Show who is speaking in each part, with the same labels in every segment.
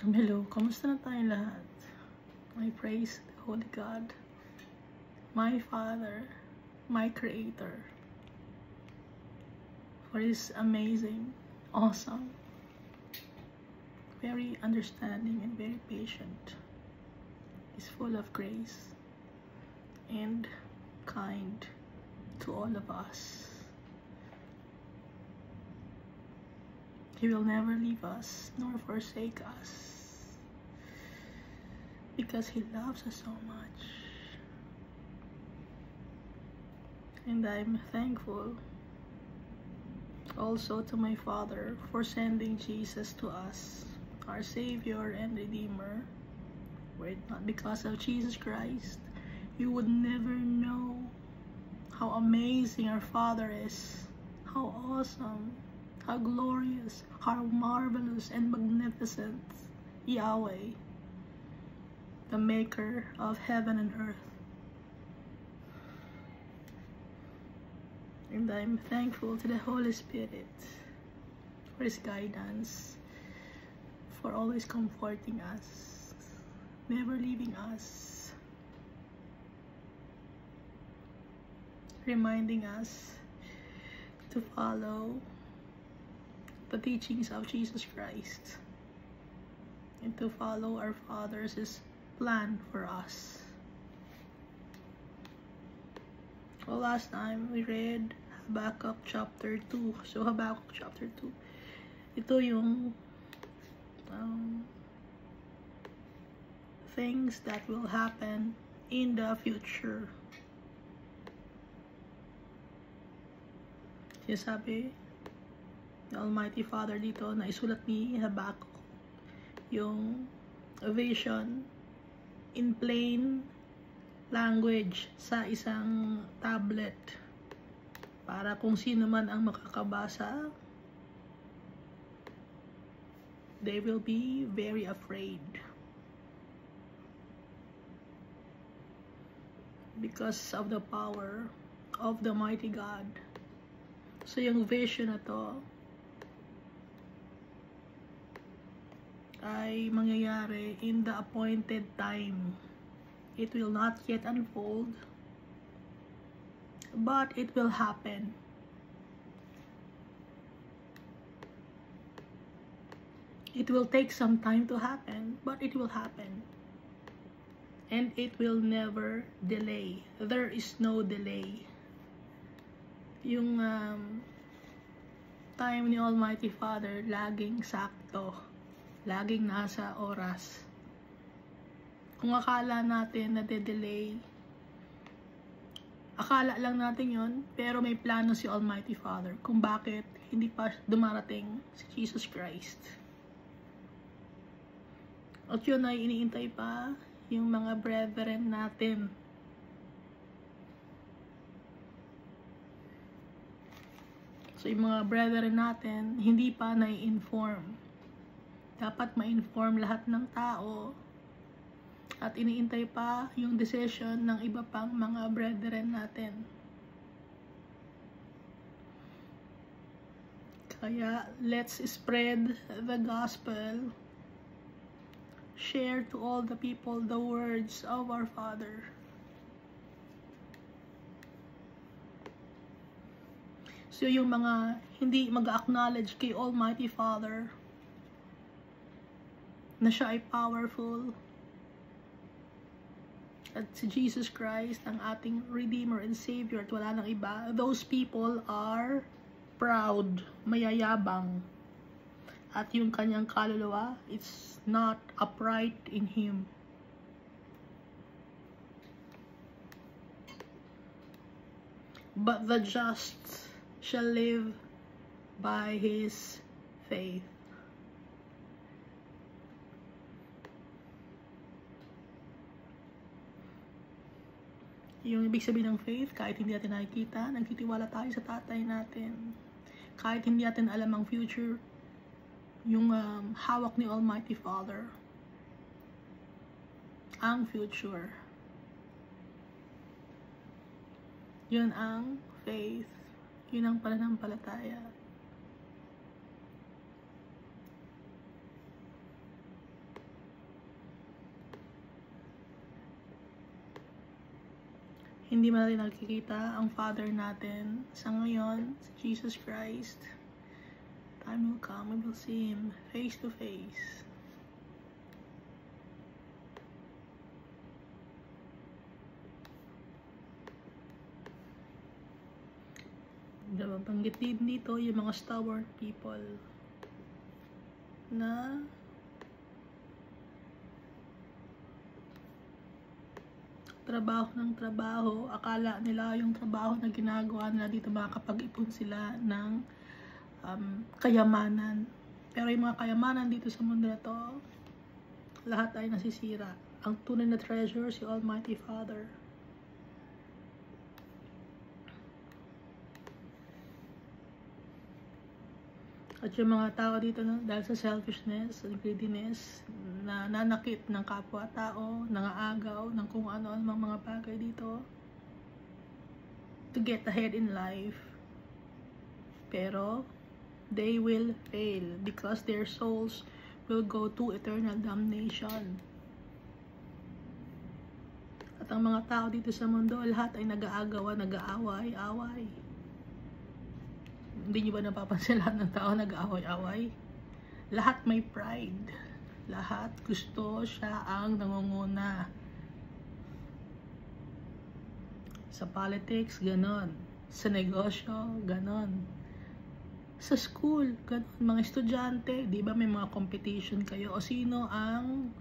Speaker 1: Hello, kamusta na tayong lahat? I praise the Holy God, my Father, my Creator, for His amazing, awesome, very understanding and very patient. He's full of grace and kind to all of us. He will never leave us nor forsake us because He loves us so much. And I'm thankful also to my Father for sending Jesus to us, our Savior and Redeemer. Were it not because of Jesus Christ, you would never know how amazing our Father is, how awesome, how glorious, how marvelous and magnificent Yahweh, the maker of heaven and earth. And I'm thankful to the Holy Spirit for His guidance, for always comforting us, never leaving us, reminding us to follow the teachings of Jesus Christ and to follow our Father's plan for us. Well, last time we read Habakkuk chapter 2. So Habakkuk chapter 2, ito yung things that will happen in the future. Sinasabi the Almighty Father dito na isulat ni Habakkuk yung vision in plain language sa isang tablet para kung sino man ang makakabasa, they will be very afraid because of the power of the mighty God. So yung vision na to ay mangyayari in the appointed time. It will not yet unfold, but it will happen. It will take some time to happen, but it will happen. And it will never delay. There is no delay. Yung time ni Almighty Father laging sakto, laging nasa oras. Kung akala natin na de-delay, akala lang natin yon, pero may plano si Almighty Father kung bakit hindi pa dumarating si Jesus Christ. At yun ay iniintay pa yung mga brethren natin. So yung mga brethren natin hindi pa nai-inform. Dapat ma-inform lahat ng tao. At iniintay pa yung decision ng iba pang mga brethren natin. Kaya let's spread the gospel. Share to all the people the words of our Father. So yung mga hindi mag-acknowledge kay Almighty Father na siya ay powerful, at si Jesus Christ ang ating Redeemer and Savior at wala nang iba, those people are proud, mayayabang, at yung kanyang kaluluwa, it's not upright in Him. But the just shall live by his faith. Yung ibig sabihin ng faith, kahit hindi natin nakikita, nagtitiwala tayo sa tatay natin. Kahit hindi natin alam ang future, yung hawak ni Almighty Father, ang future. Yun ang faith. Yun ang pananampalataya. hindi man natin nakikita ang Father natin sa ngayon, si Jesus Christ. Time will come, we will see Him face to face. Banggit din dito yung mga stubborn people na trabaho ng trabaho, akala nila yung trabaho na ginagawa nila dito makakapag-ipon sila ng kayamanan. Pero yung mga kayamanan dito sa mundo na to, lahat ay nasisira. Ang tunay na treasure, si Almighty Father. At yung mga tao dito, no, dahil sa selfishness, greediness, na nanakit ng kapwa-tao, nangaagaw, ng kung ano-ano mga bagay dito, to get ahead in life. Pero, they will fail because their souls will go to eternal damnation. At ang mga tao dito sa mundo, lahat ay nag-aagawan, nag-aaway-away. Hindi nyo ba napapansin lahat ng tao nag-aaway-away? Lahat may pride. Lahat gusto siya ang nangunguna. Sa politics, ganon. Sa negosyo, ganon. Sa school, ganon. Mga estudyante, di ba may mga competition kayo? O sino ang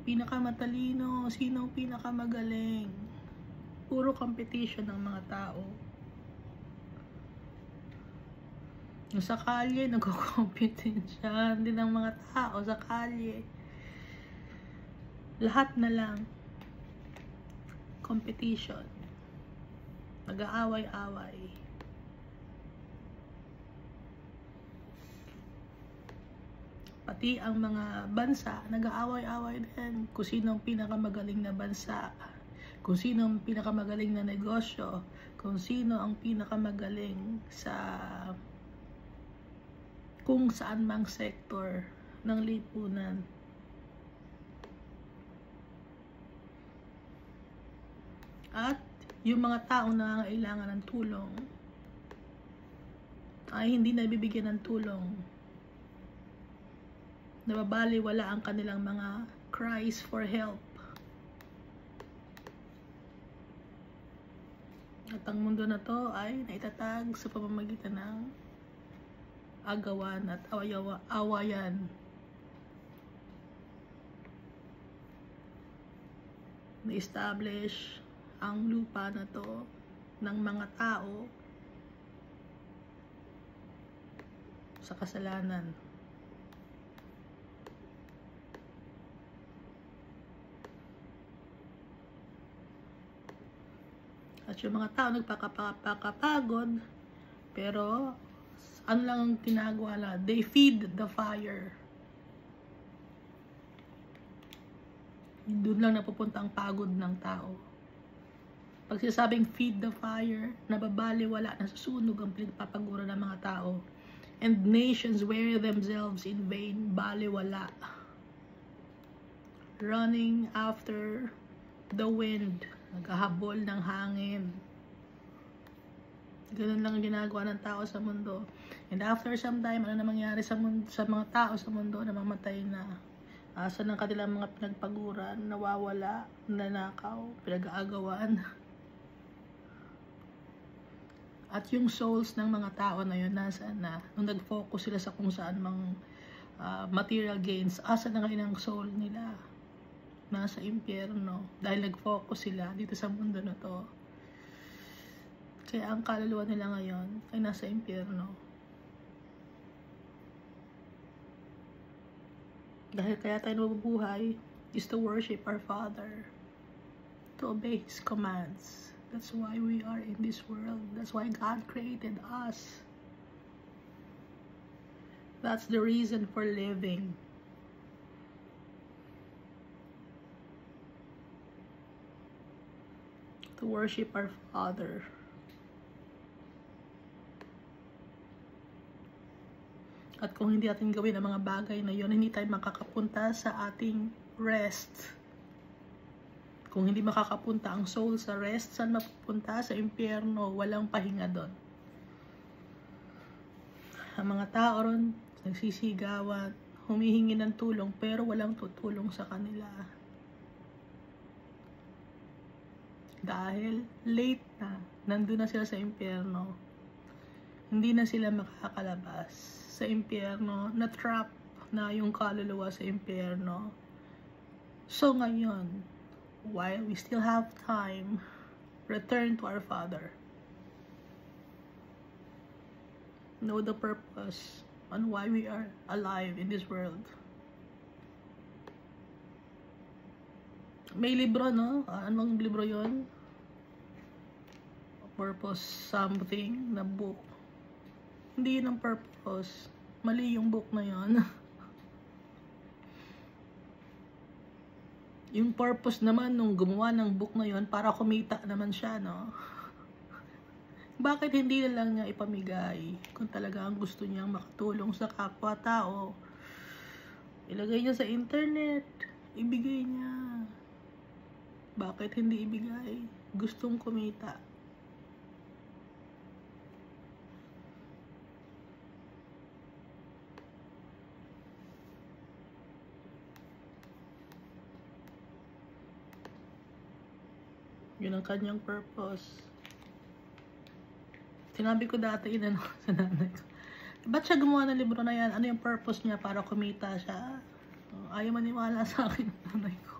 Speaker 1: pinakamatalino? Sino ang pinakamagaling? Puro competition ng mga tao. Sa kalye, nagko-competition din ng mga tao sa kalye. Lahat na lang competition. Nag-aaway-away. Pati ang mga bansa, nag-aaway-away din. Kung sino ang pinakamagaling na bansa, kung sino ang pinakamagaling na negosyo, kung sino ang pinakamagaling sa kung saan mang sektor ng lipunan. At yung mga taong nangangailangan ng tulong ay hindi nabibigyan ng tulong. Nababaliwala ang kanilang mga cries for help. At ang mundo na to ay naitatag sa pamamagitan ng agawan at awayan. Na-establish ang lupa na to ng mga tao sa kasalanan. At yung mga tao nagpakapagod, pero ano lang ang ginagawa nila? They feed the fire. Doon lang napupunta ang pagod ng tao. Pag sinasabing feed the fire, nababaliwala, nasusunog ang pinagpapagura ng mga tao. And nations wear themselves in vain, baliwala. Running after the wind, naghahabol ng hangin. Ganun lang ang ginagawa ng tao sa mundo. And after some time, ano na mangyari sa mga tao sa mundo? Namamatay na. Asan ang kanilang mga pinagpaguran, nawawala, nanakaw, pinag-aagawan. At yung souls ng mga tao na yun, nasaan na? Nung nag-focus sila sa kung saan mang material gains, asan na ngayon ang soul nila? Nasa impyerno. Dahil nag-focus sila dito sa mundo na to. Kaya ang kaluluwa nila ngayon ay nasa impyerno. Dahil kaya tayo nabubuhay is to worship our Father, to obey His commands. That's why we are in this world. That's why God created us. That's the reason for living. To worship our Father. At kung hindi natin gawin ang mga bagay na yon, hindi tayo makakapunta sa ating rest. Kung hindi makakapunta ang soul sa rest, saan mapupunta? Sa impyerno, walang pahinga doon. Ang mga tao ron, nagsisigawan, humihingi ng tulong, pero walang tutulong sa kanila. Dahil late na, nandun na sila sa impyerno. Hindi na sila makakalabas sa impyerno, na-trap na yung kaluluwa sa impyerno. So ngayon, while we still have time, return to our Father. Know the purpose on why we are alive in this world. May libro, no? Anong libro yon? Purpose something na book. Hindi yun ang purpose. Mali yung book na yon. Yung purpose naman nung gumawa ng book na yon, para kumita naman siya, no? Bakit hindi na lang niya ipamigay kung talaga ang gusto niyang makatulong sa kapwa-tao? Ilagay niya sa internet, ibigay niya. Bakit hindi ibigay? Gustong kumita. Yun ang kanyang purpose. Sinabi ko dati sa nanay ko, ba't siya gumawa ng libro na yan? Ano yung purpose niya? Para kumita siya? Ayaw maniwala sa akin ng nanay ko.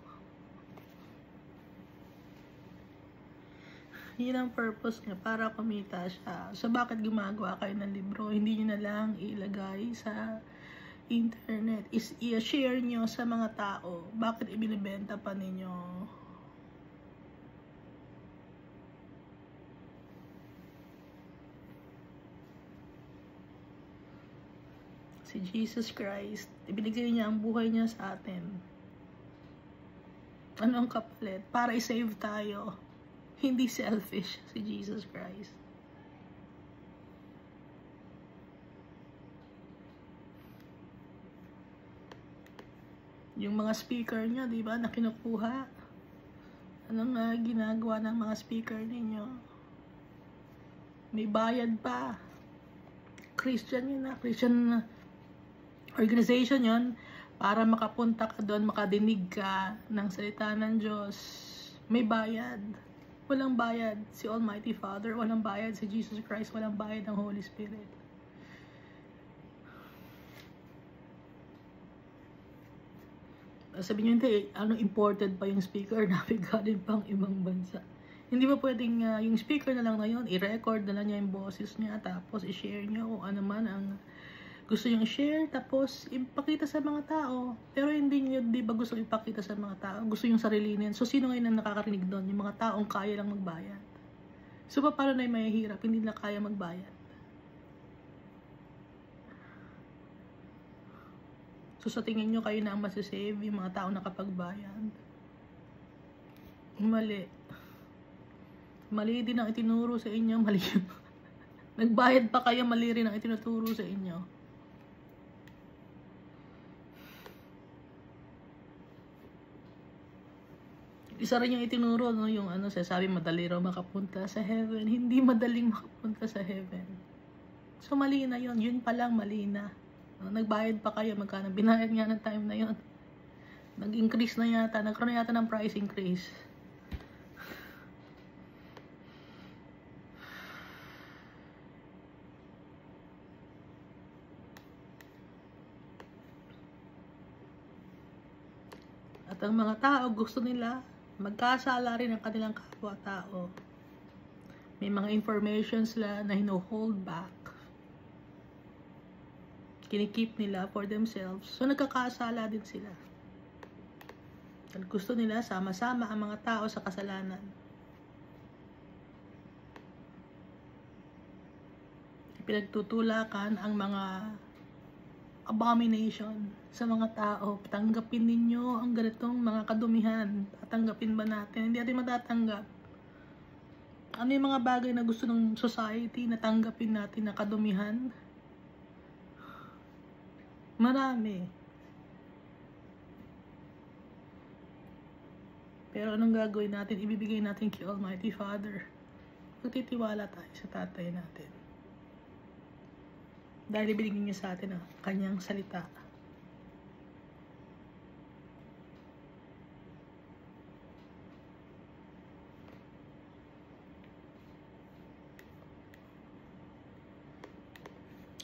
Speaker 1: Yun ang purpose niya, para kumita siya. So bakit gumagawa kayo ng libro? Hindi niyo na lang ilagay sa internet. I-share niyo sa mga tao. Bakit ibinibenta pa ninyo? Si Jesus Christ, ibinigay niya ang buhay niya sa atin. Ano ang kapalit? Para i-save tayo. Hindi selfish si Jesus Christ. Yung mga speaker niya, di ba, na kinukuha. Anong ginagawa ng mga speaker ninyo? May bayad pa. Christian yun na. Christian organization yun, para makapunta ka doon, makadinig ka ng salita ng Diyos. May bayad. Walang bayad si Almighty Father, walang bayad si Jesus Christ, walang bayad ng Holy Spirit. Sabi nyo, hindi, imported pa yung speaker namin, galing pang ibang bansa. Hindi ba pwedeng yung speaker na lang na yun, i-record na lang niya yung boses niya, tapos i-share niya kung ano man ang gusto niyong share, tapos ipakita sa mga tao. Pero hindi niyo, di ba gusto ipakita sa mga tao? Gusto yung sarilinin. So, sino ngayon ang nakakarinig doon? Yung mga taong kaya lang magbayad. So, paano na yung mahihirap? Hindi na kaya magbayad. So, sa tingin nyo, kayo na ang masasave, yung mga taong nakapagbayad. Mali. Mali din ang itinuro sa inyo. Mali. Nagbayad pa kayo, mali rin ang itinuturo sa inyo. Isa rin yung itinuro, no? Yung sabi, madali raw makapunta sa heaven. Hindi madaling makapunta sa heaven. So, mali na yun. Yun pa lang, mali na. Nagbayad pa kayo, magkano? Binayad nga ng time na yun. Nag-increase na yata. Nagkaroon yata ng price increase. At ang mga tao, gusto nila magkasala rin ang kanilang kapwa-tao. May mga information sila na hino-hold back. Kinikip nila for themselves. So, nagkakasala din sila. At gusto nila sama-sama ang mga tao sa kasalanan. Pinagtutulakan ang mga abomination sa mga tao. Tanggapin ninyo ang ganitong mga kadumihan. Tatanggapin ba natin? Hindi natin matatanggap. Ano yung mga bagay na gusto ng society na tanggapin natin na kadumihan? Marami. Pero anong gagawin natin? Ibibigay natin kay Almighty Father. Magtitiwala tayo sa tatay natin. Dahil ibinigay niya sa atin ang kanyang salita.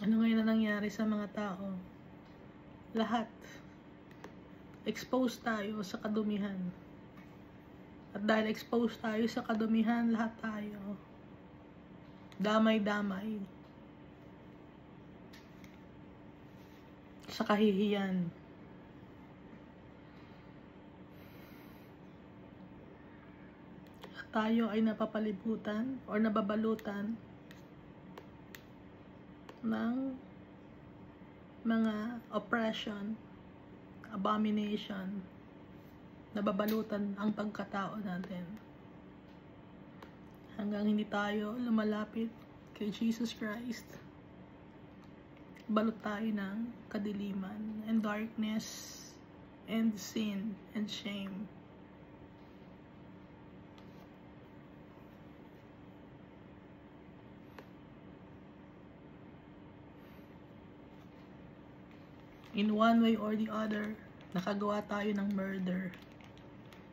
Speaker 1: Ano ngayon na nangyari sa mga tao? Lahat. Exposed tayo sa kadumihan. At dahil exposed tayo sa kadumihan, lahat tayo damay-damay sa kahihiyan. At tayo ay napapalibutan o nababalutan ng mga oppression, abomination, nababalutan ang pagkatao natin. Hanggang hindi tayo lumalapit kay Jesus Christ, balot tayo ng kadiliman and darkness and sin and shame. In one way or the other, nakagawa tayo ng murder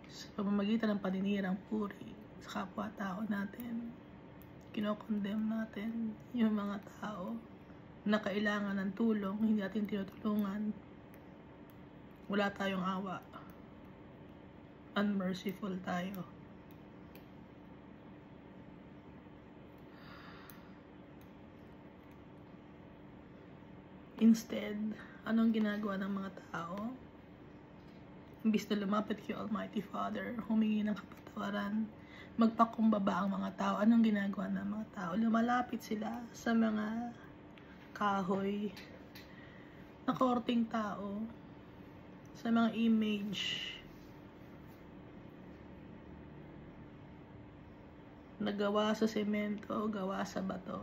Speaker 1: sa pamamagitan ng paninirang puri sa kapwa-tao natin. Kinokondemn natin yung mga tao na kailangan ng tulong, hindi natin tinutulungan. Wala tayong awa. Unmerciful tayo. Instead, anong ginagawa ng mga tao? Imbis na lumapit kay Almighty Father, humingi ng kapatawaran, magpakumbaba ang mga tao. Anong ginagawa ng mga tao? Lumalapit sila sa mga kahoy na korting tao, sa mga image na gawa sa semento, gawa sa bato,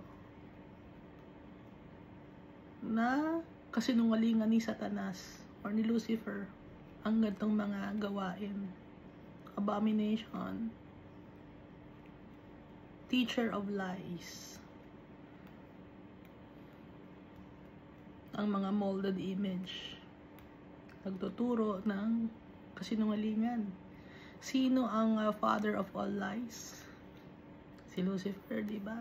Speaker 1: na kasinungalingan ni Satanas or ni Lucifer ang gantong mga gawain. Abomination, teacher of lies, ang mga molded image, nagtuturo ng kasinungalingan. Sino ang father of all lies? Si Lucifer, di ba?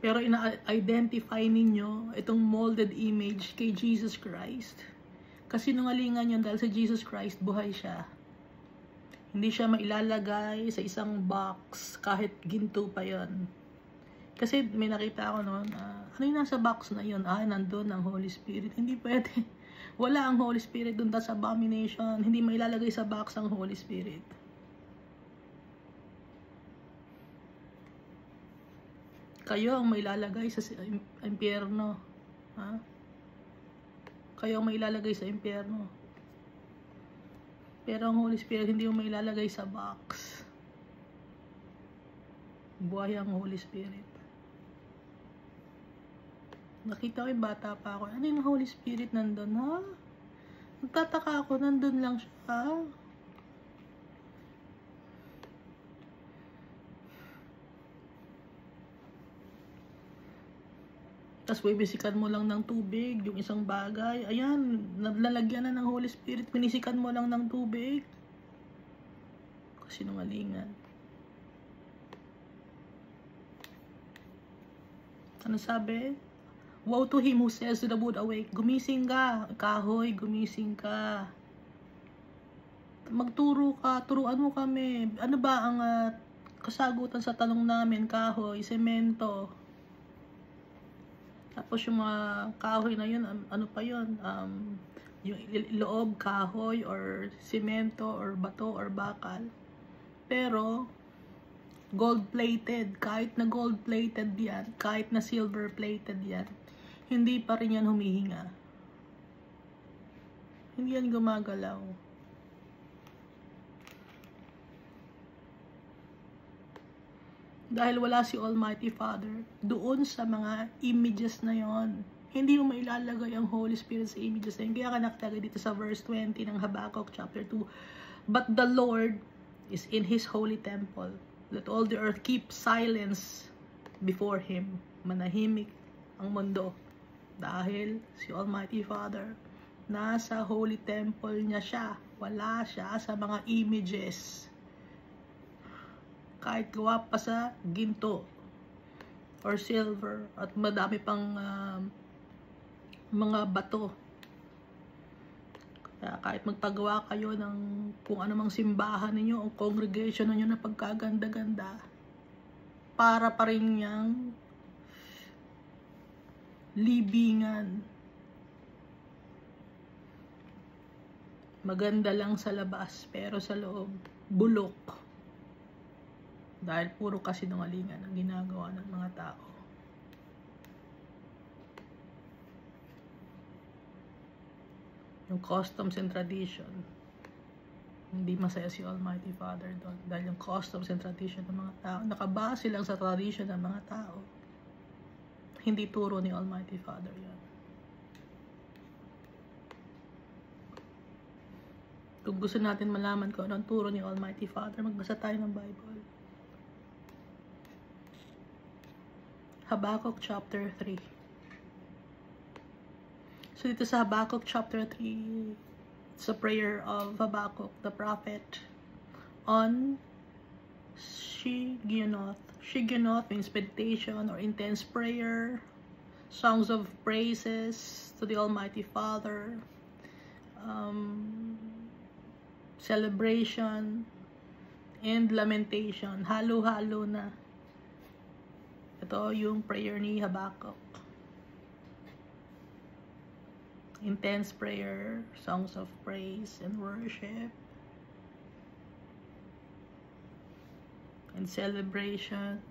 Speaker 1: Pero ina-identify ninyo itong molded image kay Jesus Christ. Kasi nungalingan yun dahil sa Jesus Christ, buhay siya. Hindi siya mailalagay sa isang box kahit ginto pa yon. Kasi may nakita ako noon, ano yung nasa box na yun? Nandun ang Holy Spirit. Hindi pwede. Wala ang Holy Spirit dun sa abomination. Hindi mailalagay sa box ang Holy Spirit. Kayo ang mailalagay sa impyerno. Ha? Kayo ang mailalagay sa impyerno. Pero ang Holy Spirit hindi mo mailalagay sa box. Buhay ang Holy Spirit. Nakita ko yung bata pa ako. Ano yung Holy Spirit nandun, ha? Nagtataka ako, nandun lang siya. Tapos bibisikan mo lang ng tubig, yung isang bagay. Ayan, nalalagyan na ng Holy Spirit. Pinisikan mo lang ng tubig. Kasinungalingan. Ano sabi? Woe to him who says to the wood, awake. Gumising ka, kahoy, gumising ka. Magturo ka, turuan mo kami. Ano ba ang kasagutan sa tanong namin? Kahoy, semento. Tapos yung mga kahoy na yun, ano pa yun? Yung loob, kahoy, or semento, or bato, or bakal. Pero, gold-plated. Kahit na gold-plated yan, kahit na silver-plated yan, hindi pa rin yan humihinga. Hindi yan gumagalaw. Dahil wala si Almighty Father doon sa mga images na yon. Hindi mo mailalagay ang Holy Spirit sa images na yun. Kaya ka nakalagay dito sa verse 20 ng Habakkuk chapter 2. But the Lord is in His holy temple. Let all the earth keep silence before Him. Manahimik ang mundo. Dahil si Almighty Father, nasa holy temple niya siya. Wala siya sa mga images. Kahit gawa pa sa ginto or silver at madami pang mga bato. Kaya kahit magpagawa kayo ng kung anumang simbahan ninyo o congregation ninyo na pagkaganda-ganda, para pa rin niyang libingan. Maganda lang sa labas, pero sa loob, bulok. Dahil puro kasinungalingan ang ginagawa ng mga tao. Yung customs and tradition, hindi masaya si Almighty Father doon. Dahil yung customs and tradition ng mga tao, nakabase lang sa tradition ng mga tao. Hindi turo ni Almighty Father yan. Kung gusto natin malaman kung anong turo ni Almighty Father, magbasa tayo ng Bible. Habakkuk chapter 3. So dito sa Habakkuk chapter 3, it's a prayer of Habakkuk, the prophet, on Shigionoth. Shigionoth means meditation or intense prayer, songs of praises to the Almighty Father, celebration, and lamentation. Halo-halo na. Ito yung prayer ni Habakkuk. Intense prayer, songs of praise and worship, and celebration,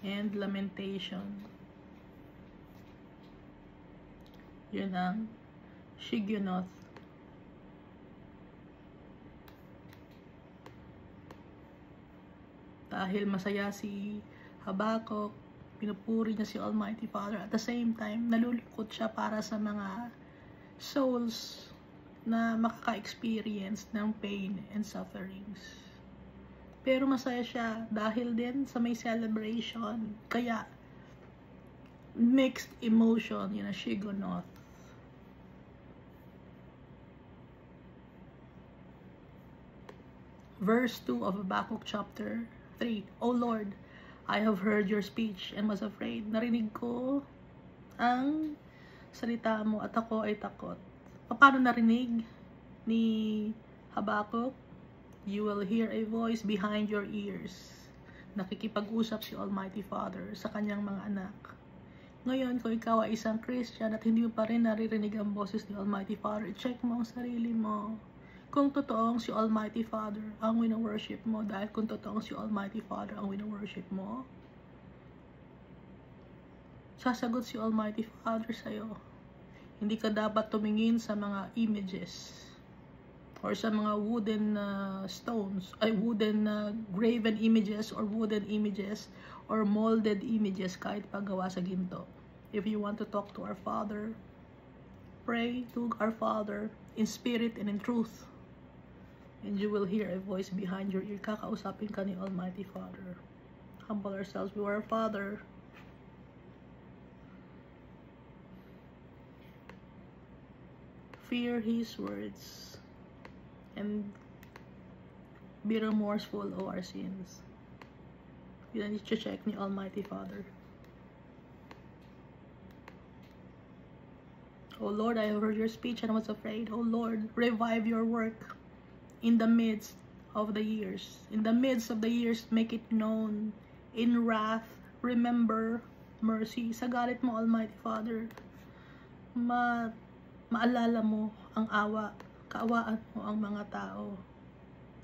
Speaker 1: and lamentation. Yun ang Shigionoth. Dahil masaya si Habakkuk, pinupuri niya si Almighty Father. At the same time, nalulungkot siya para sa mga souls na makaka-experience ng pain and sufferings. Pero masaya siya dahil din sa may celebration. Kaya, mixed emotion, yun ang Shigionoth. Verse 2 of Habakkuk chapter 3. O Lord, I have heard your speech and was afraid. Narinig ko ang salita mo at ako ay takot. Paano narinig ni Habakkuk? You will hear a voice behind your ears. Nakikipag-usap si Almighty Father sa kanyang mga anak. Ngayon, kung ikaw ay isang Christian at hindi mo pa rin naririnig ang boses ni Almighty Father, check mo ang sarili mo. Kung totoong si Almighty Father ang wino-worship mo, dahil kung totoong si Almighty Father ang wino-worship mo, sasagot si Almighty Father sa'yo. Hindi ka dapat tumingin sa mga images or sa mga wooden stones, ay wooden graven images or wooden images or molded images kahit paggawa sa ginto. If you want to talk to our Father, pray to our Father in spirit and in truth. And you will hear a voice behind your ear. Kakausapin ka ni Almighty Father. Humble ourselves before our Father. Fear His words. And be remorseful of our sins. Yun ang i-check ni Almighty Father. O Lord, I have heard your speech and was afraid. O Lord, revive your work in the midst of the years. In the midst of the years, make it known. In wrath, remember mercy. Sa galit mo, Almighty Father, maalala mo ang awa, kaawaan mo ang mga tao.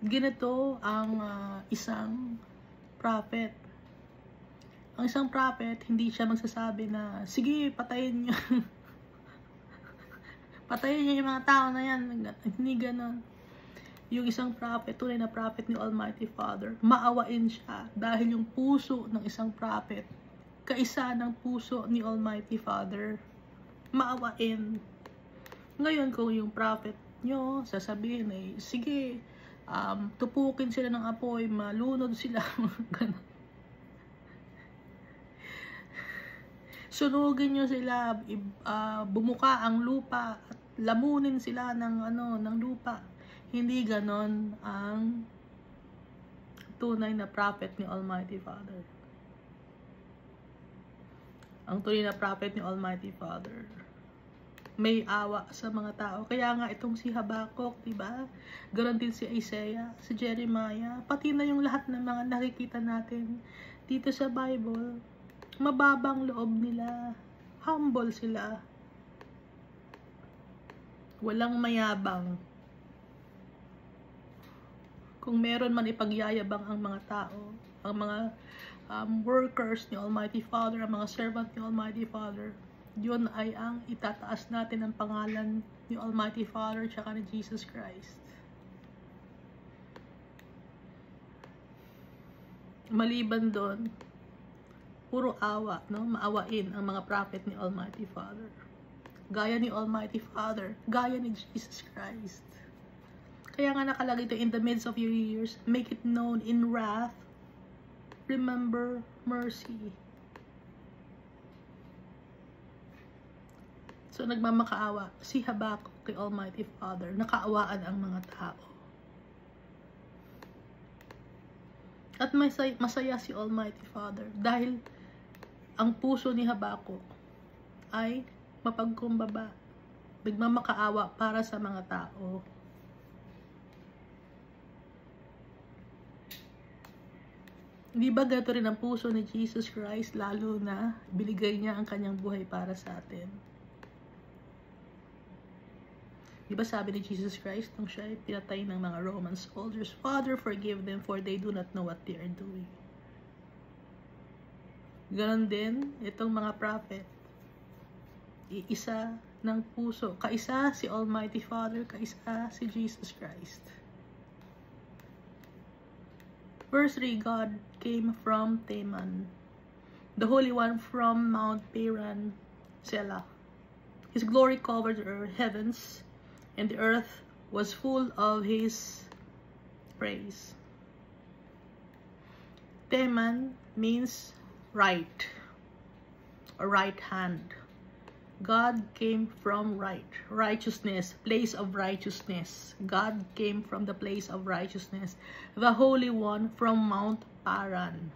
Speaker 1: Ganito ang isang prophet. Ang isang prophet, hindi siya magsasabi na, sige, patayin niyo. Patayin niyo yung mga tao na yan. Hindi ganon. Yung isang prophet, tunay na prophet ni Almighty Father, maawain siya dahil yung puso ng isang prophet kaisa ng puso ni Almighty Father. Maawain. Ngayon kung yung prophet nyo, sasabihin ay, sige, tupukin sila ng apoy, malunod sila, ganun. Sunugin nyo sila, bumuka ang lupa, at lamunin sila ng lupa. Hindi ganon ang tunay na prophet ni Almighty Father. Ang tunay na prophet ni Almighty Father, may awa sa mga tao. Kaya nga itong si Habakkuk, diba? Ganon din si Isaiah, si Jeremiah, pati na yung lahat ng mga nakikita natin dito sa Bible. Mababang loob nila, humble sila, walang mayabang. Kung meron man ipagyayabang ang mga tao, ang mga workers ni Almighty Father, ang mga servant ni Almighty Father, yun ay ang itataas natin ang pangalan ni Almighty Father tsaka ni Jesus Christ. Maliban doon, puro awa, no? Maawain ang mga prophet ni Almighty Father. Gaya ni Almighty Father, gaya ni Jesus Christ. Kaya nga nakalagay ito, in the midst of your years, make it known in wrath, remember mercy. So nagmamakaawa si Habakkuk kay Almighty Father, nakaawaan ang mga tao. At masaya si Almighty Father dahil ang puso ni Habakkuk ay mapagkumbaba, nagmamakaawa para sa mga tao. Di ba gato rin ang puso ni Jesus Christ, lalo na binigay niya ang kanyang buhay para sa atin? Di ba sabi ni Jesus Christ nung siya ay pinatay ng mga Roman soldiers, Father, forgive them for they do not know what they are doing. Ganon din itong mga prophet. Iisa ng puso. Kaisa si Almighty Father, kaisa si Jesus Christ. Verse 3, God came from Teman, the Holy One from Mount Paran, Selah. His glory covered the heavens, and the earth was full of His praise. Teman means right, or right hand. God came from righteousness, place of righteousness. God came from the place of righteousness. The Holy One from Mount Paran.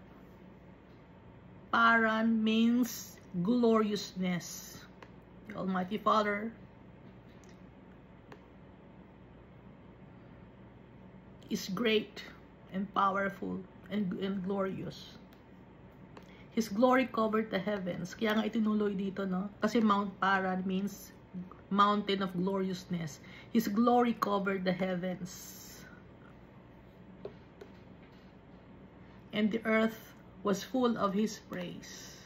Speaker 1: Paran means gloriousness. The Almighty Father is great and powerful and glorious. His glory covered the heavens. Kaya nga itinuloy dito, no? Kasi Mount Paran means mountain of gloriousness. His glory covered the heavens. And the earth was full of His praise.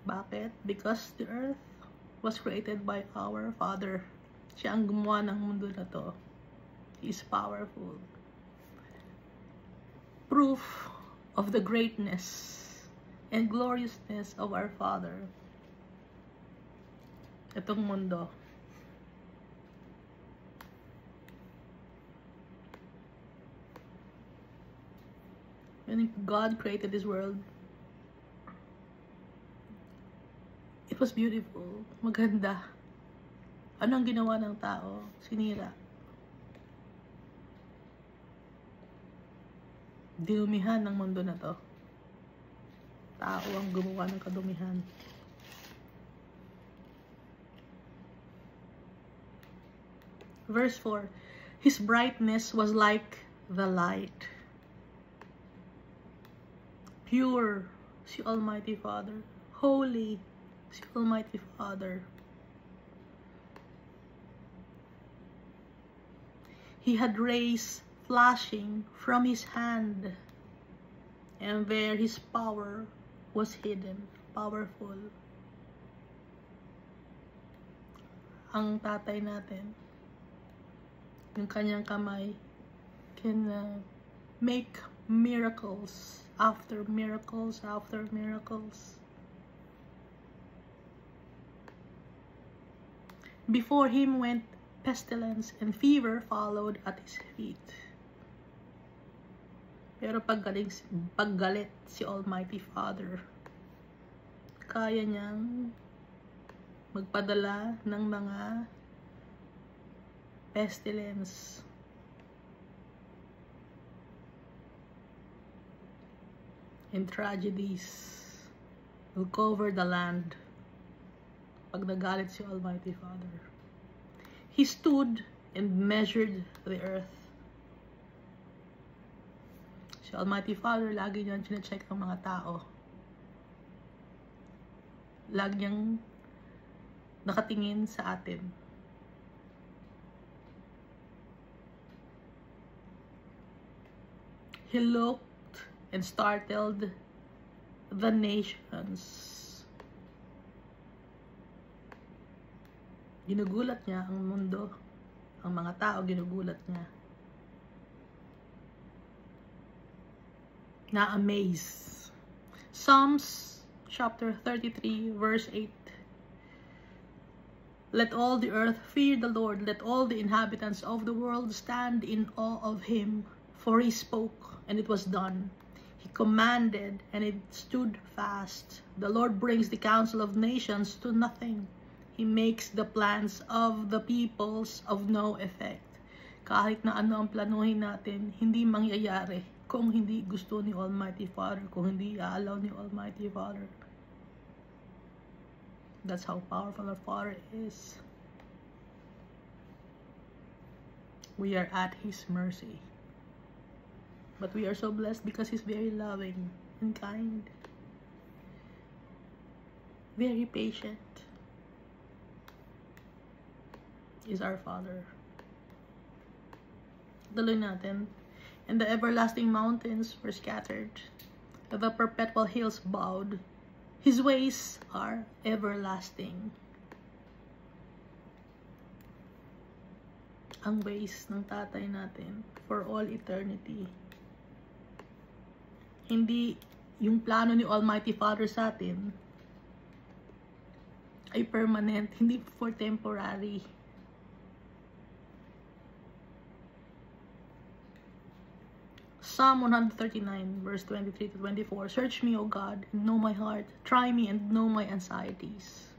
Speaker 1: Bakit? Because the earth was created by our Father. Siya ang gumawa ng mundo na to. He is powerful. Proof of the greatness and gloriousness of our Father. Itong mundo. When God created this world, it was beautiful, maganda. Ano ang ginawa ng tao? Sinira. Dinumihan ng mundo na to. Tao ang gumawa ng kadumihan. Verse 4, His brightness was like the light. Pure si Almighty Father. Holy si Almighty Father. He had rays flashing from His hand, and there His power was hidden. Powerful. Ang tatay natin, yung kanyang kamay, can make miracles after miracles after miracles. Before him went pestilence and fever followed at his feet. Pero paggalit si Almighty Father, kaya niyang magpadala ng mga pestilence. And tragedies will cover the land pag nagalit si Almighty Father. He stood and measured the earth. Si Almighty Father, lagi niyang chinecheck ang mga tao. Lagi niyang nakatingin sa atin. He looked and startled the nations. Ginugulat niya ang mundo. Ang mga tao, ginugulat niya. Na-amaze. Psalms chapter 33 verse 8. Let all the earth fear the Lord. Let all the inhabitants of the world stand in awe of him. For he spoke, and it was done. He commanded, and it stood fast. The Lord brings the counsel of nations to nothing. He makes the plans of the peoples of no effect. Kahit na ano ang planuhin natin, hindi mangyayari kung hindi gusto ni Almighty Father, kung hindi aalaw ni Almighty Father. That's how powerful our Father is. We are at His mercy. But we are so blessed because He's very loving and kind. Very patient. Is our Father. Daloy natin. And the everlasting mountains were scattered. The perpetual hills bowed. His ways are everlasting. Ang ways ng tatay natin for all eternity. Hindi yung plano ni Almighty Father sa atin ay permanent, hindi for temporary. Psalm 139 verse 23 to 24. Search me, O God, and know my heart. Try me and know my anxieties.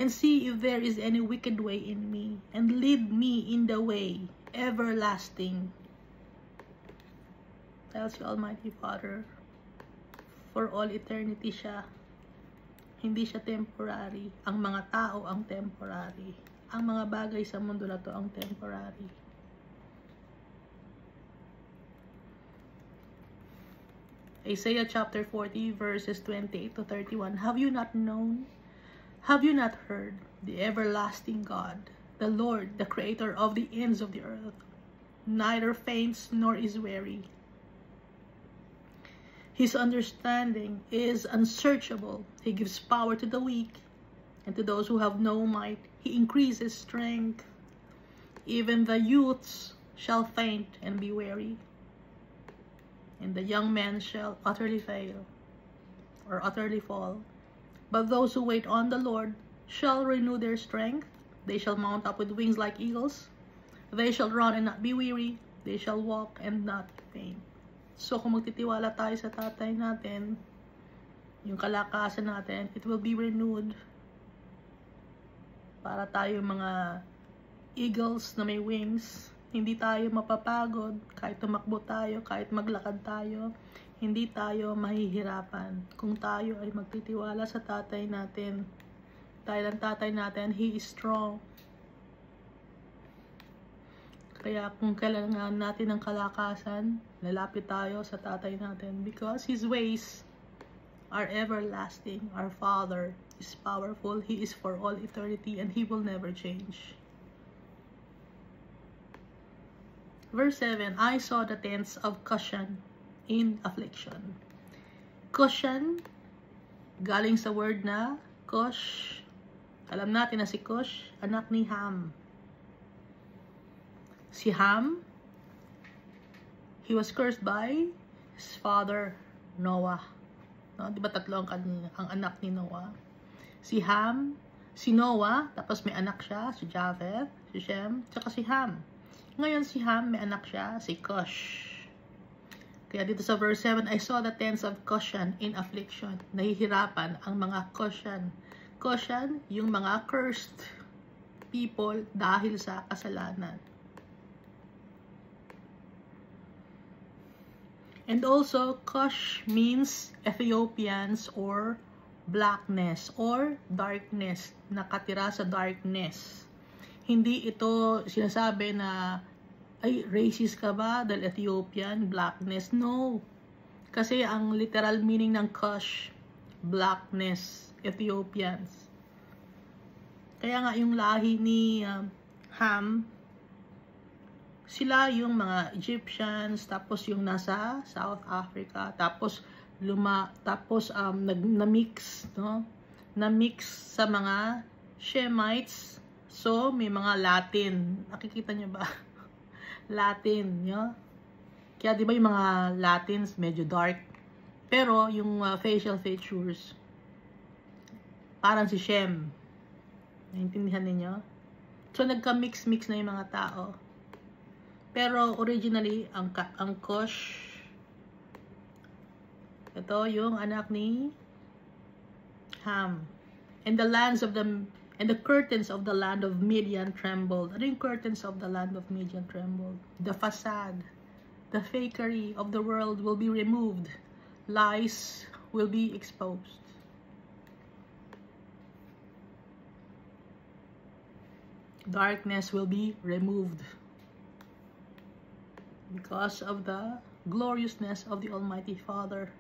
Speaker 1: And see if there is any wicked way in me, and lead me in the way everlasting. Tells you Almighty Father, for all eternity siya. Hindi siya temporary. Ang mga tao ang temporary. Ang mga bagay sa mundo na to ang temporary. Isaiah chapter 40 verses 28 to 31. Have you not known? Have you not heard? The everlasting God, the Lord, the creator of the ends of the earth, neither faints nor is weary. His understanding is unsearchable. He gives power to the weak, and to those who have no might, he increases strength. Even the youths shall faint and be weary, and the young men shall utterly fail, or utterly fall. But those who wait on the Lord shall renew their strength. They shall mount up with wings like eagles. They shall run and not be weary. They shall walk and not faint. So kung magtitiwala tayo sa tatay natin, yung kalakasan natin, it will be renewed. Para tayo mga eagles na may wings. Hindi tayo mapapagod, kahit tumakbo tayo, kahit maglakad tayo, hindi tayo mahihirapan. Kung tayo ay magtitiwala sa tatay natin, dahil ang tatay natin, He is strong. Kaya kung kailangan natin ng kalakasan, lalapit tayo sa tatay natin because His ways are everlasting. Our Father is powerful. He is for all eternity and He will never change. Verse 7, I saw the tents of Cushan in affliction. Cushan, galing sa word na Cush. Alam natin na si Cush, anak ni Ham. Si Ham, he was cursed by his father, Noah. No? Diba tatlo ang anak ni Noah? Si Ham, si Noah, tapos may anak siya, si Japheth, si Shem, tsaka si Ham. Ngayon si Ham, may anak siya, si Cush. Kaya dito sa verse 7, I saw the tents of Cushan in affliction. Nahihirapan ang mga Cushan. Cushan, yung mga cursed people dahil sa kasalanan. And also, Cush means Ethiopians or blackness or darkness, nakatira sa darkness. Hindi ito sinasabi na, ay, racist ka ba dahil Ethiopian, blackness? No. Kasi ang literal meaning ng Cush, blackness, Ethiopians. Kaya nga yung lahi ni Ham, sila yung mga Egyptians, tapos yung nasa South Africa, tapos na-mix, no? Na-mix sa mga Shemites. So, may mga Latin. Nakikita nyo ba? Latin, no? Kaya di ba yung mga Latins medyo dark? Pero yung facial features, parang si Shem. Naintindihan ninyo? So, nagka-mix-mix na yung mga tao. Pero originally, ang Cush, ito yung anak ni Ham. And the curtains of the land of Midian trembled. Ano yung curtains of the land of Midian trembled? The facade, the fakery of the world will be removed. Lies will be exposed. Darkness will be removed because of the gloriousness of the Almighty Father.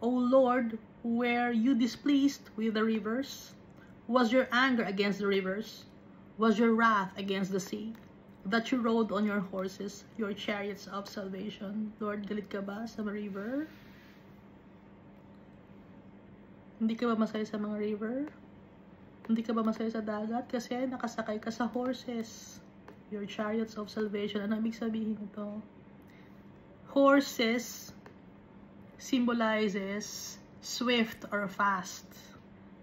Speaker 1: O Lord, were you displeased with the rivers? Was your anger against the rivers? Was your wrath against the sea? That you rode on your horses, your chariots of salvation. Lord, galit ka ba sa river? Hindi ka ba masaya sa mga river? Hindi ka ba masaya sa dagat? Kasi nakasakay ka sa horses. Your chariots of salvation. Ano ibig sabihin ito? Horses symbolizes swift or fast.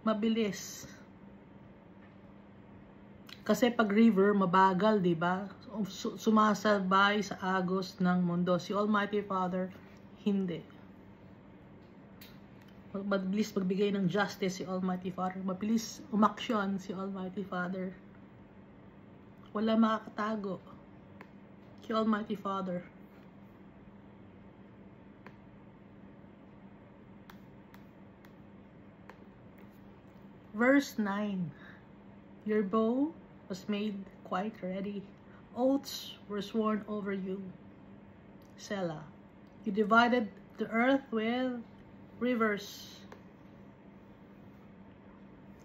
Speaker 1: Mabilis. Kasi pag river, mabagal, di ba? Sumasabay sa agos ng mundo. Si Almighty Father, hindi. Mabilis magbigay ng justice si Almighty Father. Mabilis umaksyon si Almighty Father. Wala makakatago si Almighty Father. Verse 9. Your bow was made quite ready. Oaths were sworn over you. Selah. You divided the earth with rivers.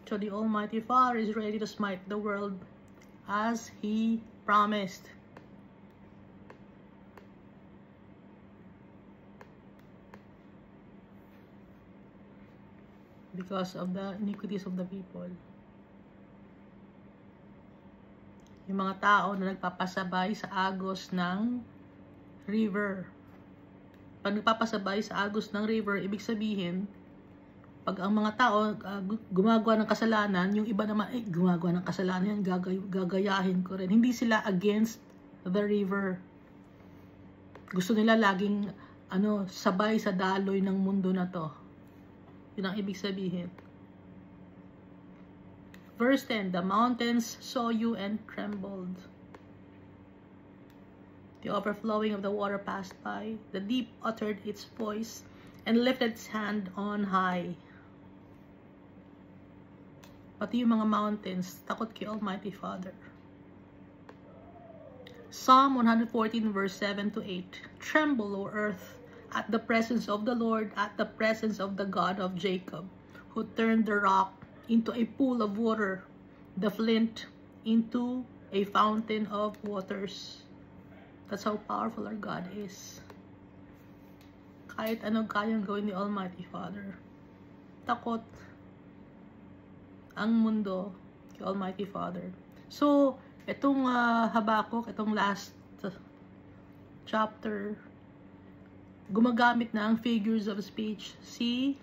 Speaker 1: So the Almighty Father is ready to smite the world as He promised. Because of the iniquities of the people. Yung mga tao na nagpapasabay sa agos ng river. Pag nagpapasabay sa agos ng river, ibig sabihin, pag ang mga tao gumagawa ng kasalanan, yung iba naman, gumagawa ng kasalanan yan, gagayahin ko rin. Hindi sila against the river. Gusto nila laging sabay sa daloy ng mundo na to. Yun ang ibig sabihin. Verse 10, the mountains saw you and trembled. The overflowing of the water passed by. The deep uttered its voice and lifted its hand on high. Pati yung mga mountains, takot kay Almighty Father. Psalm 114 verse 7 to 8. Tremble, O earth, at the presence of the Lord, at the presence of the God of Jacob, who turned the rock into a pool of water, the flint into a fountain of waters. That's how powerful our God is. Kahit anong kayang gawin ni Almighty Father. Takot ang mundo kay Almighty Father. So, itong Habakkuk, itong last chapter, gumagamit na ang figures of speech si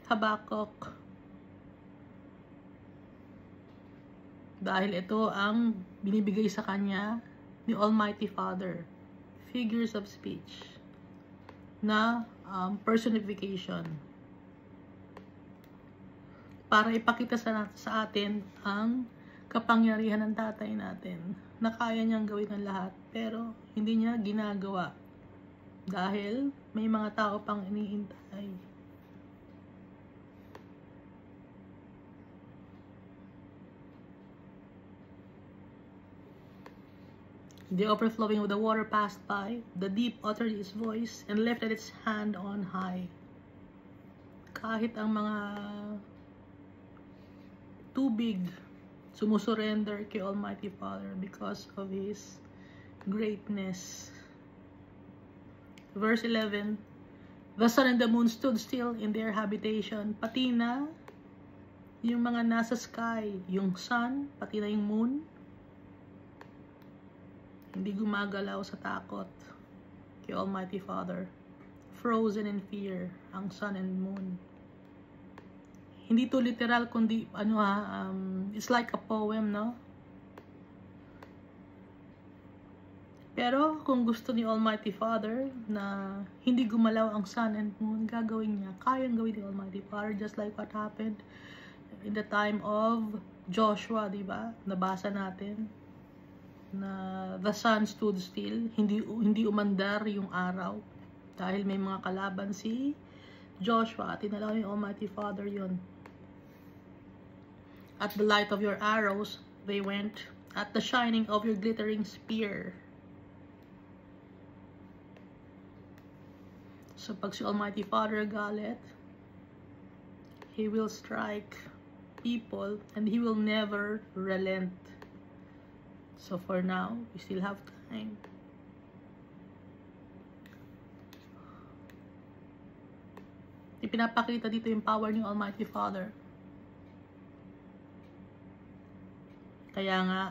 Speaker 1: Habakkuk. Dahil ito ang binibigay sa kanya ni Almighty Father. Figures of speech na personification. Para ipakita sa atin ang kapangyarihan ng tatay natin na kaya niyang gawin ang lahat pero hindi niya ginagawa dahil may mga tao pang iniintay. The overflowing of the water passed by, the deep uttered its voice and lifted its hand on high. Kahit ang mga tubig sumusurrender kay Almighty Father because of His greatness. Verse 11, the sun and the moon stood still in their habitation. Pati na yung mga nasa sky, yung sun, pati na yung moon, hindi gumagalaw sa takot kay Almighty Father. Frozen in fear ang sun and moon. Hindi to literal, kundi it's like a poem, no? Pero kung gusto ni Almighty Father na hindi gumalaw ang sun and moon, gagawin niya. Kayang gawin ni Almighty Father, just like what happened in the time of Joshua, di ba? Nabasa natin na the sun stood still, hindi umandar yung araw dahil may mga kalaban si Joshua at tinalaw ni Almighty Father yon. At the light of your arrows they went, at the shining of your glittering spear. So pag si Almighty Father galit, He will strike people and He will never relent. So for now, we still have time. Ipinapakita dito yung power ni Almighty Father. Kaya nga,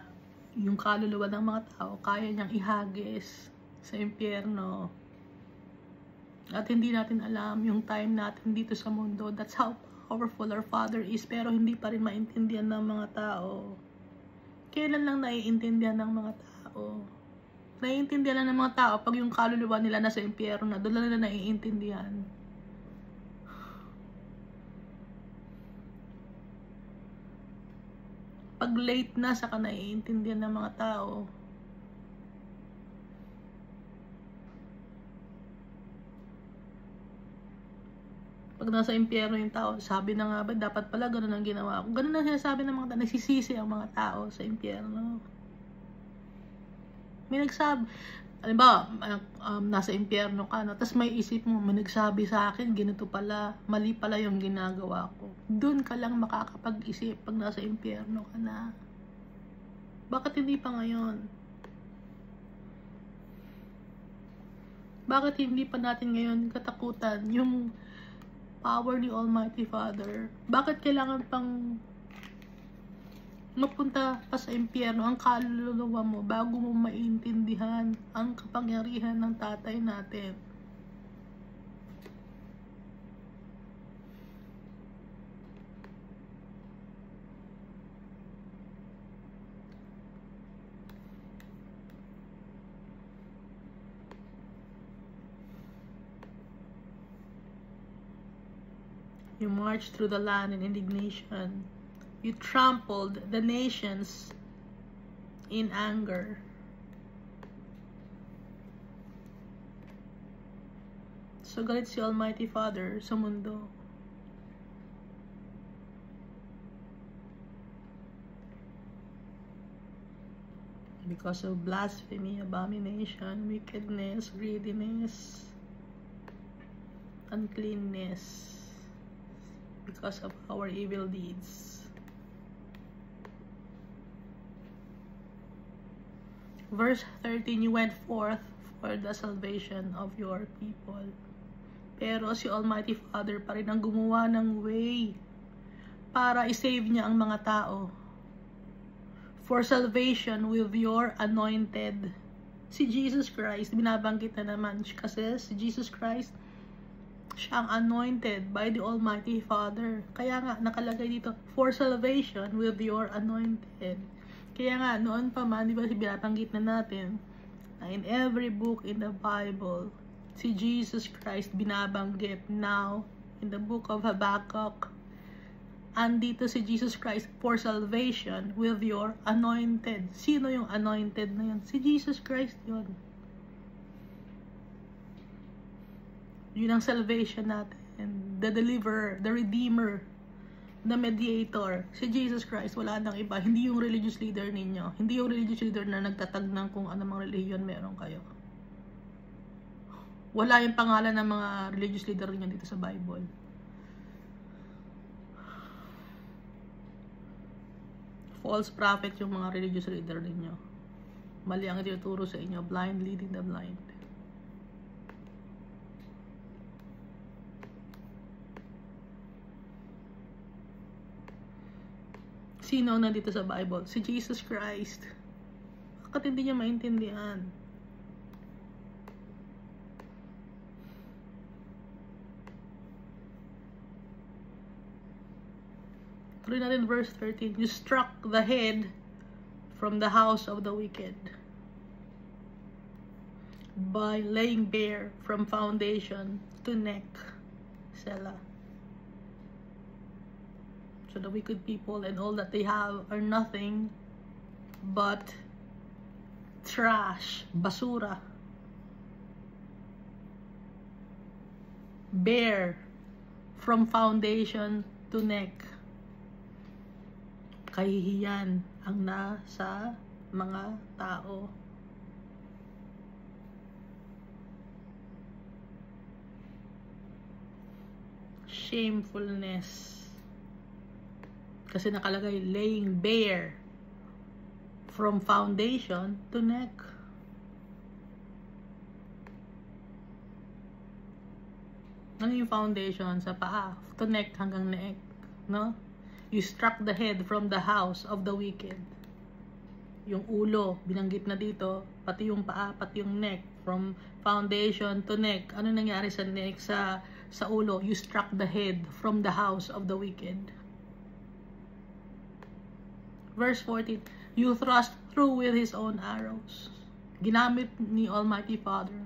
Speaker 1: yung kaluluwa ng mga tao, kaya niyang ihagis sa impyerno. At hindi natin alam yung time natin dito sa mundo. That's how powerful our Father is. Pero hindi pa rin maintindihan ng mga tao. Kailan lang naiintindihan ng mga tao? Naiintindihan lang ng mga tao pag yung kaluluwa nila nasa impyerno na. Doon lang nila naiintindihan. Pag late na, saka naiintindihan ng mga tao. Pag nasa impyerno yung tao, sabi na nga ba, dapat pala ganun ang ginawa ko. Ganun ang sinasabi ng mga tao, nagsisisi ang mga tao sa impyerno. May nagsabi, halimbawa, nasa impyerno ka, no? Tapos may isip mo, may nagsabi sa akin, ganito pala, mali pala yung ginagawa ko. Doon ka lang makakapag-isip pag nasa impyerno ka na. Bakit hindi pa ngayon? Bakit hindi pa natin ngayon katakutan yung power ni Almighty Father? Bakit kailangan pang mapunta pa sa impyerno ang kaluluwa mo bago mo maintindihan ang kapangyarihan ng tatay natin? You marched through the land in indignation. You trampled the nations in anger. So galit si Almighty Father sa mundo. Because of blasphemy, abomination, wickedness, greediness, uncleanness. Because of our evil deeds. Verse 13, you went forth for the salvation of your people. Pero si Almighty Father pa rin ang gumawa ng way para isave niya ang mga tao. For salvation with your anointed. Si Jesus Christ, binabanggit na naman kasi si Jesus Christ, siya ang anointed by the Almighty Father. Kaya nga, nakalagay dito, for salvation with your anointed. Kaya nga, noon pa man, di ba, binabanggit na natin, na in every book in the Bible, si Jesus Christ binabanggit. Now, in the book of Habakkuk, andito si Jesus Christ for salvation with your anointed. Sino yung anointed na yun? Si Jesus Christ yun. Yun ang salvation natin. The deliverer, the redeemer, the mediator. Si Jesus Christ, wala nang iba. Hindi yung religious leader ninyo. Hindi yung religious leader na nagtatag ng kung anumang religion meron kayo. Wala yung pangalan ng mga religious leader ninyo dito sa Bible. False prophet yung mga religious leader ninyo. Mali ang ituturo sa inyo. Blind leading the blind. Sino ang nandito sa Bible? Si Jesus Christ. Bakit hindi niya maintindihan? Tuloy natin verse 13. You struck the head from the house of the wicked by laying bare from foundation to neck. Selah. So the wicked people and all that they have are nothing but trash, basura. Bare from foundation to neck. Kahihiyan ang nasa mga tao. Shamefulness. Kasi nakalagay, laying bare from foundation to neck. Ano yung foundation? Sa paa. To neck hanggang neck. No? You struck the head from the house of the wicked. Yung ulo, binanggit na dito, pati yung paa, pati yung neck, from foundation to neck. Ano nangyari sa neck, sa ulo? You struck the head from the house of the wicked. Verse 14, you thrust through with his own arrows. Ginamit ni Almighty Father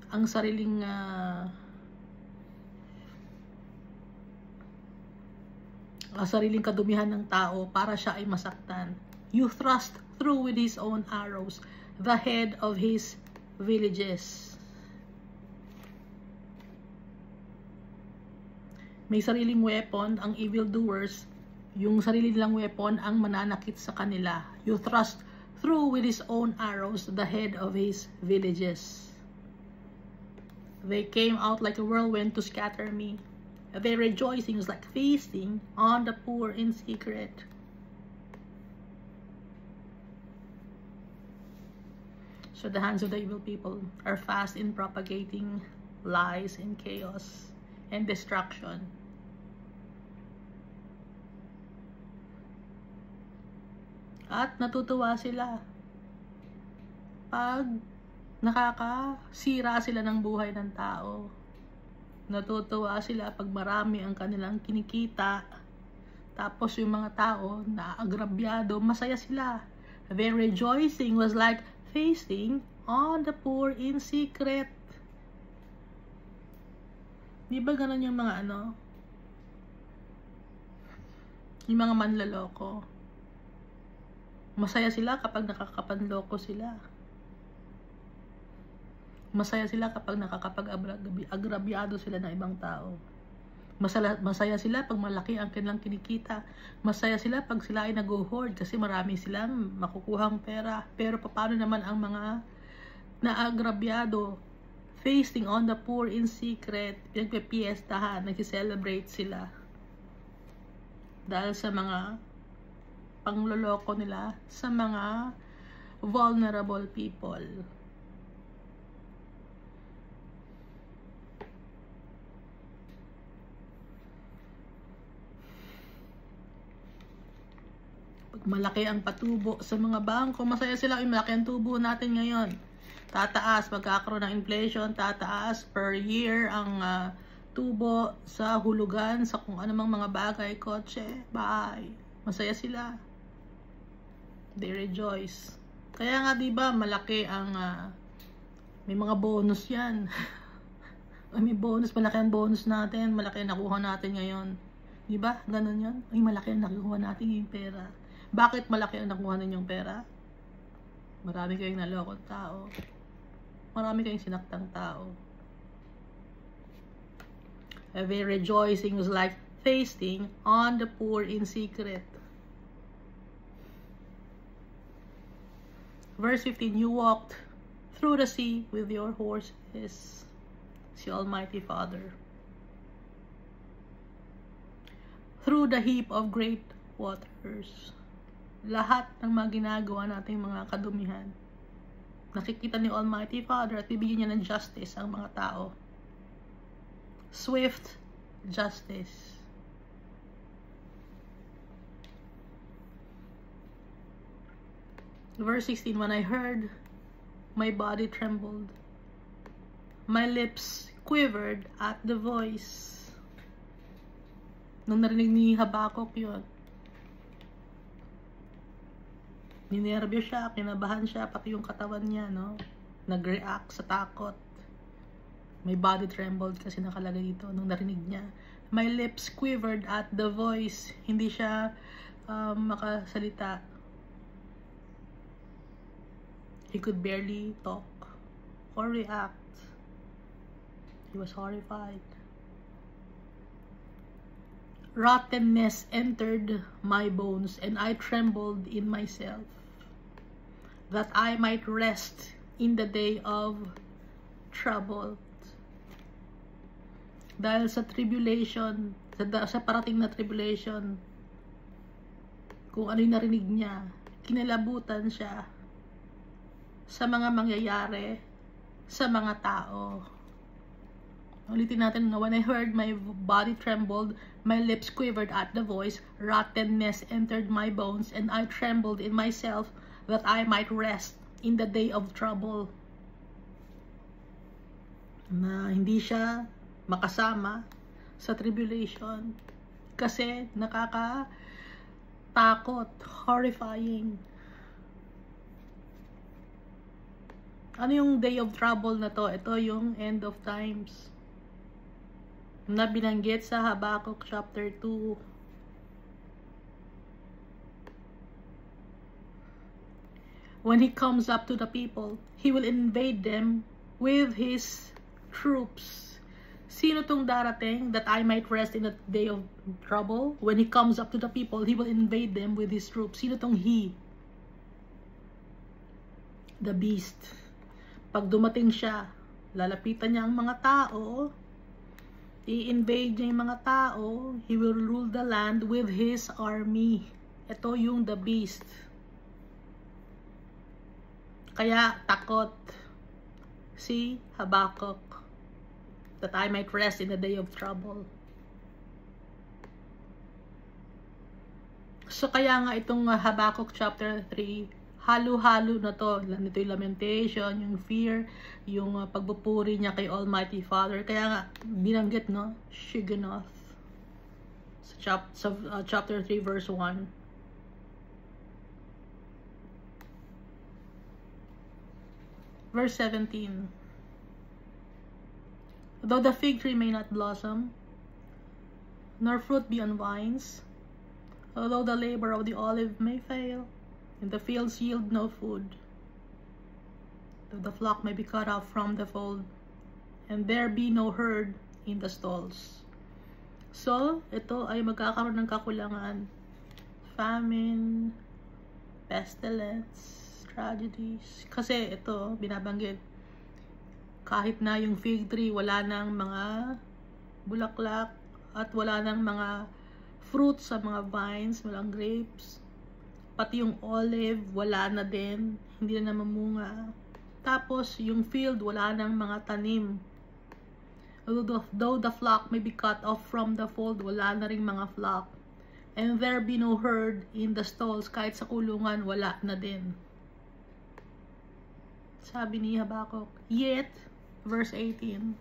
Speaker 1: ang sariling sariling kadumihan ng tao para siya ay masaktan. You thrust through with his own arrows the head of his villages. May sariling weapon ang evildoers. Yung sarili nilang weapon ang mananakit sa kanila. You thrust through with his own arrows the head of his villages. They came out like a whirlwind to scatter me. Their rejoicing is like feasting on the poor in secret. So the hands of the evil people are fast in propagating lies and chaos and destruction. At natutuwa sila pag nakakasira sila ng buhay ng tao. Natutuwa sila pag marami ang kanilang kinikita. Tapos yung mga tao na agrabyado, masaya sila. Their rejoicing was like feasting on the poor in secret. Di ba ganun yung mga yung mga manlaloko? Masaya sila kapag nakakapanloko sila. Masaya sila kapag nakakapag-agrabyado sila ng ibang tao. Masaya sila pag malaki ang kanilang kinikita. Masaya sila pag sila ay nag-hoard kasi marami silang makukuhang pera. Pero paano naman ang mga naagrabyado? Feasting on the poor in secret. Nagpe-piestahan, nag-celebrate sila. Dahil sa mga pangloloko nila sa mga vulnerable people. Pag malaki ang patubo sa mga bangko, masaya sila, malaki ang tubo natin ngayon. Tataas, magkakaroon ng inflation, tataas per year ang tubo sa hulugan, sa kung anumang mga bagay, kotse, bahay. Masaya sila. They rejoice. Kaya nga, diba, malaki ang, may mga bonus yan. May bonus, malaki ang bonus natin, malaki ang nakuha natin ngayon. Diba? Ganun yun. Ay, malaki ang nakuha natin yung pera. Bakit malaki ang nakuha ninyong pera? Marami kayong nalokong tao. Marami kayong sinaktang tao. Every rejoicing was like feasting on the poor in secret. Verse 15, you walked through the sea with your horses, si Almighty Father. Through the heap of great waters. Lahat ng mga ginagawa nating mga kadumihan, nakikita ni Almighty Father at bibigyan niya ng justice ang mga tao. Swift justice. Verse 16, when I heard, my body trembled. My lips quivered at the voice. Nung narinig ni Habakuk yun, ninervyo siya, kinabahan siya, pati yung katawan niya, no? Nag-react sa takot. My body trembled kasi nakalagay dito nung narinig niya. My lips quivered at the voice. Hindi siya makasalita. He could barely talk or react. He was horrified. Rottenness entered my bones, and I trembled in myself, that I might rest in the day of trouble. Dahil sa tribulation, sa parating na tribulation, kung ano yung narinig niya, kinalabutan siya sa mga mangyayari sa mga tao. Ulitin natin, when I heard, my body trembled, my lips quivered at the voice, rottenness entered my bones, and I trembled in myself, that I might rest in the day of trouble. Na hindi siya makasama sa tribulation kasi nakakatakot, horrifying. Ano yung day of trouble na to? Ito yung end of times na binanggit sa Habakuk chapter 2. When he comes up to the people, he will invade them with his troops. Sino tong darating that I might rest in the day of trouble? When he comes up to the people, he will invade them with his troops. Sino tong he? The beast. Pag dumating siya, lalapitan niya ang mga tao, i-invade niya yung mga tao, he will rule the land with his army. Ito yung the beast. Kaya takot si Habakuk, that I might rest in the day of trouble. So kaya nga itong Habakuk chapter 3, halo-halo na to. Ito yung lamentation, yung fear, yung pagpupuri niya kay Almighty Father. Kaya nga, binanggit, no? Shigionoth. Sa chapter 3, verse 1. Verse 17. Though the fig tree may not blossom, nor fruit be on vines, although the labor of the olive may fail, and the fields yield no food, though the flock may be cut off from the fold, and there be no herd in the stalls. So, ito ay magkakaroon ng kakulangan. Famine, pestilence, tragedies. Kasi ito, binabanggit, kahit na yung fig tree, wala nang mga bulaklak, at wala nang mga fruits sa mga vines, walang grapes. Pati yung olive, wala na din. Hindi na mamunga. Tapos, yung field, wala nang mga tanim. Though the flock may be cut off from the fold, wala na ring mga flock. And there be no herd in the stalls. Kahit sa kulungan, wala na din. Sabi ni Habakuk, yet, verse 18,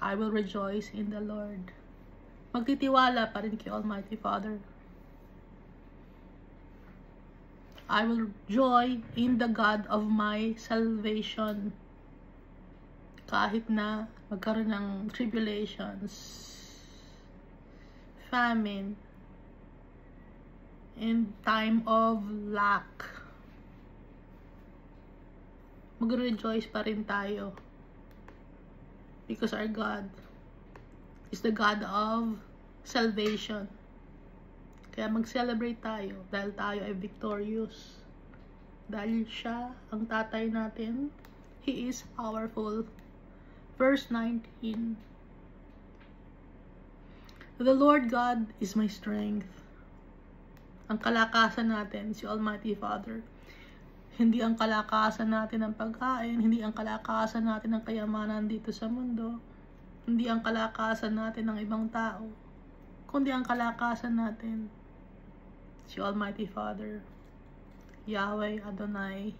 Speaker 1: I will rejoice in the Lord. Magtitiwala pa rin kay Almighty Father. I will joy in the God of my salvation. Kahit na magkaroon ng tribulations, famine, and time of lack, mag-rejoice pa rin tayo. Because our God is the God of salvation. Kaya mag-celebrate tayo dahil tayo ay victorious. Dahil siya ang tatay natin. He is powerful. Verse 19. The Lord God is my strength. Ang kalakasan natin, si Almighty Father. Hindi ang kalakasan natin ng pagkain, hindi ang kalakasan natin ng kayamanan dito sa mundo, hindi ang kalakasan natin ng ibang tao, kundi ang kalakasan natin, si Almighty Father, Yahweh Adonai.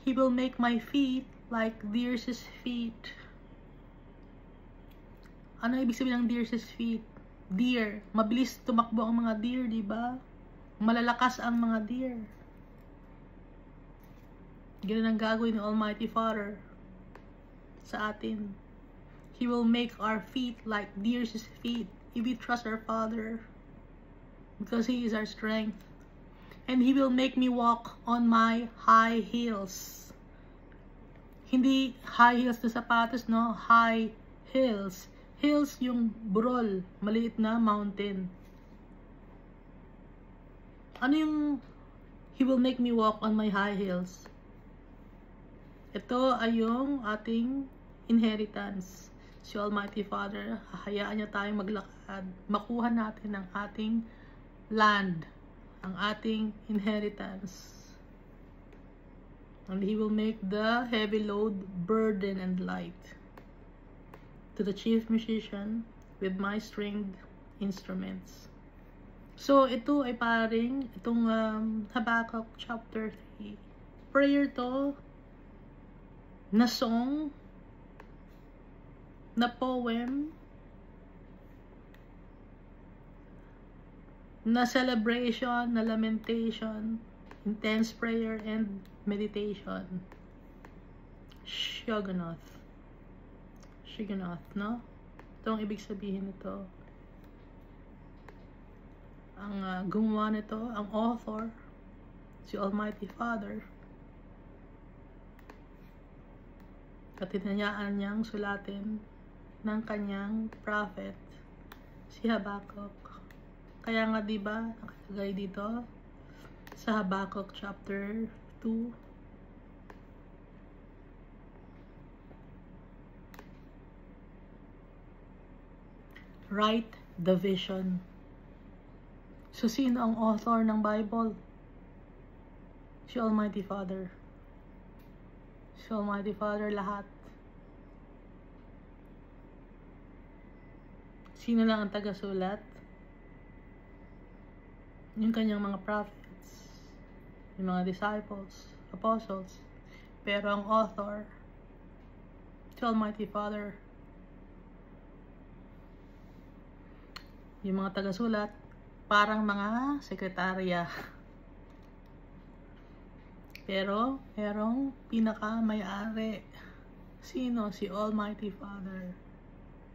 Speaker 1: He will make my feet like deer's feet. Ano ibig sabihin ng deer's feet? Deer. Mabilis tumakbo ang mga deer, di ba? Malalakas ang mga deer. Ganun ang gagawin ni Almighty Father sa atin. He will make our feet like deer's feet if we trust our Father, because He is our strength. And He will make me walk on my high heels. Hindi high heels na sapatos, no? High hills. Hills yung burol, maliit na mountain. Ano yung He will make me walk on my high heels? Ito ay yung ating inheritance. Si Almighty Father, hahayaan niya tayong maglakad. Makuha natin ang ating land, ang ating inheritance. And He will make the heavy load burden and light. To the chief musician with my stringed instruments. So, ito ay paring, itong Habakkuk chapter 3. Prayer to, na song, na poem, na celebration, na lamentation, intense prayer, and meditation. Shoggonoth, no? Ito ang ibig sabihin nito. Ang gumawa nito, ang author, si Almighty Father. At tinayaan niyang sulatin ng kanyang prophet, si Habakkuk. Kaya nga diba, nakalagay dito sa Habakkuk chapter 2, write the vision. So, sino ang author ng Bible? Si Almighty Father. Si Almighty Father lahat. Sino lang ang tagasulat? Yung kanyang mga prophets, yung mga disciples, apostles. Pero ang author, si Almighty Father. Yung mga tagasulat, parang mga sekretarya. Pero, merong pinaka-may-ari. Sino? Si Almighty Father.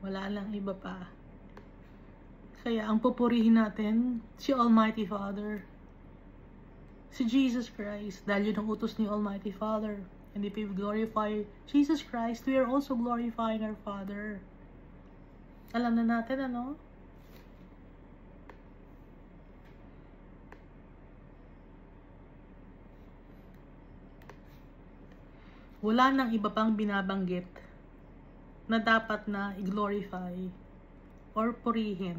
Speaker 1: Wala lang iba pa. Kaya, ang pupurihin natin, si Almighty Father. Si Jesus Christ. Dahil yun ang utos ni Almighty Father. And if we glorify Jesus Christ, we are also glorifying our Father. Alam na natin, ano? Wala nang iba pang binabanggit na dapat na i-glorify or purihin.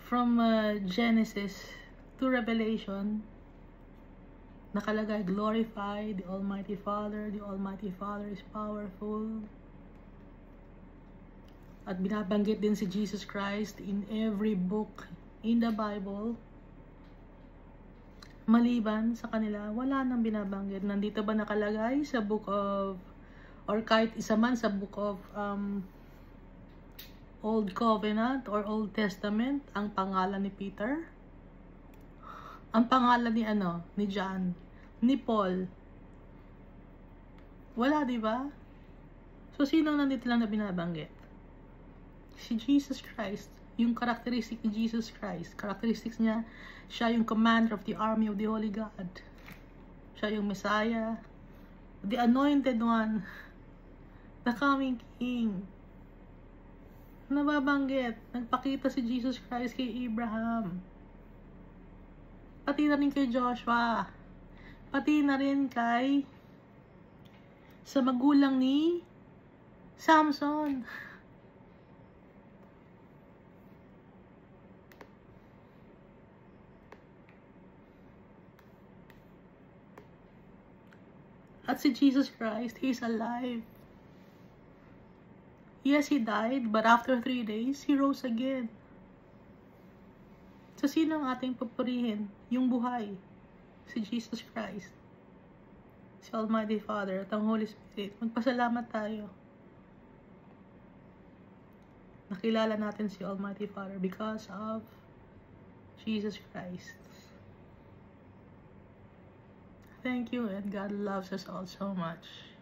Speaker 1: From Genesis to Revelation, nakalagay, glorify the Almighty Father. The Almighty Father is powerful. At binabanggit din si Jesus Christ in every book in the Bible. Maliban sa kanila, wala nang binabanggit. Nandito ba nakalagay sa book of, or kahit isa man sa book of Old Covenant or Old Testament, ang pangalan ni Peter? Ang pangalan ni John, ni Paul. Wala, di ba? So, sino nandito lang na binabanggit? Si Jesus Christ. Yung characteristic ni Jesus Christ. Characteristics niya, siya yung commander of the army of the Holy God. Siya yung Messiah. The anointed one. The coming King. Nababanggit. Nagpakita si Jesus Christ kay Abraham. Pati na rin kay Joshua. Pati na rin sa magulang ni Samson. At si Jesus Christ, He is alive. Yes, He died, but after 3 days, He rose again. So, sino ang ating papurihin? Yung buhay. Si Jesus Christ. Si Almighty Father at ang Holy Spirit. Magpasalamat tayo. Nakilala natin si Almighty Father because of Jesus Christ. Thank you, and God loves us all so much.